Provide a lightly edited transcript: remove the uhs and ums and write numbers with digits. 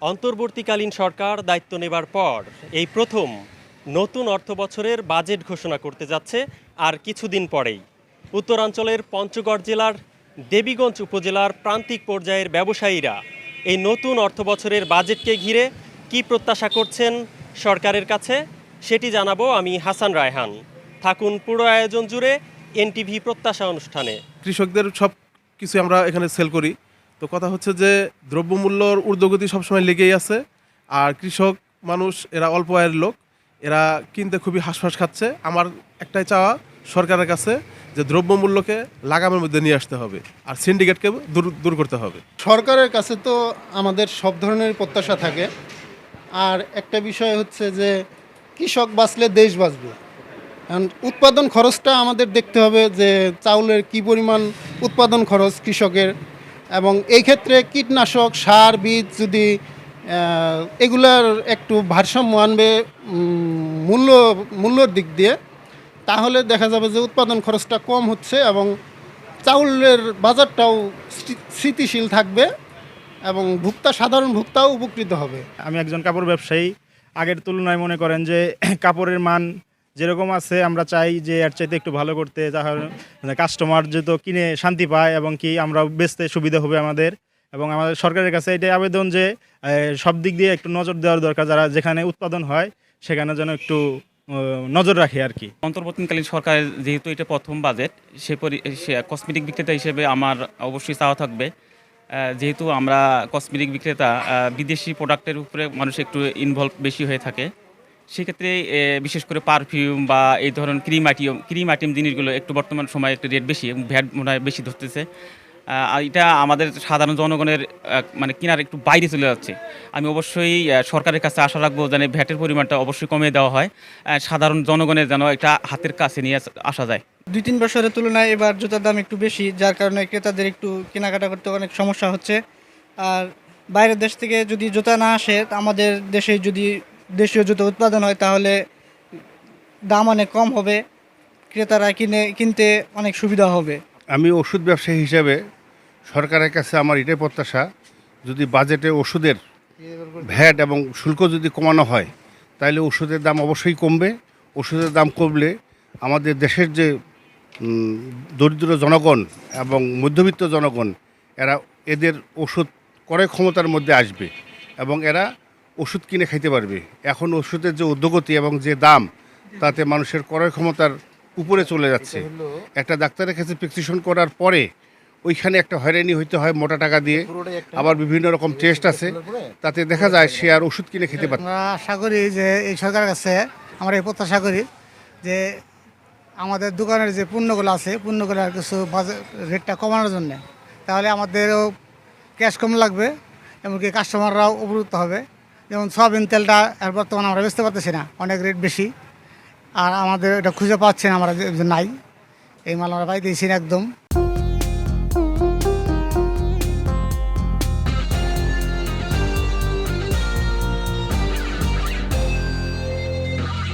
অন্তর্বর্তীকালীন সরকার দায়িত্ব নেবার পর এই প্রথম নতুন অর্থবছরের বাজেট ঘোষণা করতে যাচ্ছে আর কিছুদিন পরেই। উত্তরাঞ্চলের পঞ্চগড় জেলার দেবীগঞ্জ উপজেলার প্রান্তিক পর্যায়ের ব্যবসায়ীরা এই নতুন অর্থবছরের বাজেটকে ঘিরে কি প্রত্যাশা করছেন সরকারের কাছে সেটি জানাবো আমি হাসান রায়হান। থাকুন পুরো আয়োজন জুড়ে এনটিভি প্রত্যাশা অনুষ্ঠানে। কৃষকদের সব কিছু আমরা এখানে সেল করি। তো কথা হচ্ছে যে দ্রব্যমূল্যর ঊর্ধ্বগতি সবসময় লেগেই আছে, আর কৃষক মানুষ এরা অল্প আয়ের লোক, এরা কিনতে খুবই হাঁসফাঁস খাচ্ছে। আমার একটাই চাওয়া সরকারের কাছে যে দ্রব্যমূল্যকে লাগামের মধ্যে নিয়ে আসতে হবে আর সিন্ডিকেটকে দূর করতে হবে। সরকারের কাছে তো আমাদের সব ধরনের প্রত্যাশা থাকে, আর একটা বিষয় হচ্ছে যে কৃষক বাঁচলে দেশ বাঁচবে। কারণ উৎপাদন খরচটা আমাদের দেখতে হবে যে চাউলের কি পরিমাণ উৎপাদন খরচ কৃষকের, এবং এই ক্ষেত্রে কীটনাশক সার বীজ যদি এগুলার একটু ভারসাম্য আনবে মূল্যর দিক দিয়ে, তাহলে দেখা যাবে যে উৎপাদন খরচটা কম হচ্ছে এবং চাউলের বাজারটাও স্থিতিশীল থাকবে এবং সাধারণ ভোক্তাও উপকৃত হবে। আমি একজন কাপড় ব্যবসায়ী। আগের তুলনায় মনে করেন যে কাপড়ের মান যেরকম আছে আমরা চাই যে এর চাইতে একটু ভালো করতে, তাহলে কাস্টমার যেহেতু কিনে শান্তি পায় এবং কি আমরা বেচতে সুবিধা হবে আমাদের। এবং আমাদের সরকারের কাছে এটাই আবেদন যে সব দিক দিয়ে একটু নজর দেওয়ার দরকার, যারা যেখানে উৎপাদন হয় সেখানে যেন একটু নজর রাখে আর কি। অন্তর্বর্তীকালীন সরকারের যেহেতু এটা প্রথম বাজেট, সে কসমেটিক বিক্রেতা হিসেবে আমার অবশ্যই চাওয়া থাকবে, যেহেতু আমরা কসমেটিক বিক্রেতা, বিদেশি প্রোডাক্টের উপরে মানুষ একটু ইনভলভ বেশি হয়ে থাকে। সেক্ষেত্রে বিশেষ করে পারফিউম বা এই ধরনের ক্রিম আইটেম জিনিসগুলো একটু বর্তমান সময়ে একটু রেট বেশি এবং ভ্যাট মনে হয় বেশি ধরতেছে। এটা আমাদের সাধারণ জনগণের মানে কেনার একটু বাইরে চলে যাচ্ছে। আমি অবশ্যই সরকারের কাছে আশা রাখবো যেন ভ্যাটের পরিমাণটা অবশ্যই কমিয়ে দেওয়া হয়, সাধারণ জনগণের যেন এটা হাতের কাছে নিয়ে আসা যায়। 2-3 বছরের তুলনায় এবার জুতার দাম একটু বেশি, যার কারণে ক্রেতাদের একটু কেনাকাটা করতে অনেক সমস্যা হচ্ছে। আর বাইরের দেশ থেকে যদি জুতা না আসে, আমাদের দেশে যদি দেশীয় জুতো উৎপাদন হয় তাহলে দাম অনেক কম হবে, ক্রেতারা কিনতে অনেক সুবিধা হবে। আমি ওষুধ ব্যবসায়ী হিসেবে সরকারের কাছে আমার এটাই প্রত্যাশা, যদি বাজেটে ওষুধের ভ্যাট এবং শুল্ক যদি কমানো হয় তাহলে ওষুধের দাম অবশ্যই কমবে। ওষুধের দাম কমলে আমাদের দেশের যে দরিদ্র জনগণ এবং মধ্যবিত্ত জনগণ, এদের ওষুধ ক্রয় ক্ষমতার মধ্যে আসবে এবং এরা ওষুধ কিনে খাইতে পারবে। এখন ওষুধের যে ঊর্ধ্বগতি এবং যে দাম, তাতে মানুষের ক্রয় ক্ষমতার উপরে চলে যাচ্ছে। একটা ডাক্তারের কাছে প্রেসক্রিপশন করার পরে ওইখানে একটা হয়রানি হইতে হয় মোটা টাকা দিয়ে, আবার বিভিন্ন রকম টেস্ট আছে, তাতে দেখা যায় সে আর ওষুধ কিনে খেতে পারে। আমরা আশা করি যে এই সরকারের কাছে আমরা এই প্রত্যাশা করি যে আমাদের দোকানের যে পণ্যগুলো আছে, পণ্যগুলোর কিছু রেটটা কমানোর জন্য, তাহলে আমাদেরও ক্যাশ কম লাগবে, এমনকি কাস্টমাররাও উপকৃত হবে। যেমন সয়াবিন তেলটা আর বর্তমানে আমরা বেচতে পারতেছি না, অনেক রেট বেশি, আর আমাদের এটা খুঁজে পাচ্ছি না আমরা, যে নাই এই মাল আমরা পাইতেছি না একদম।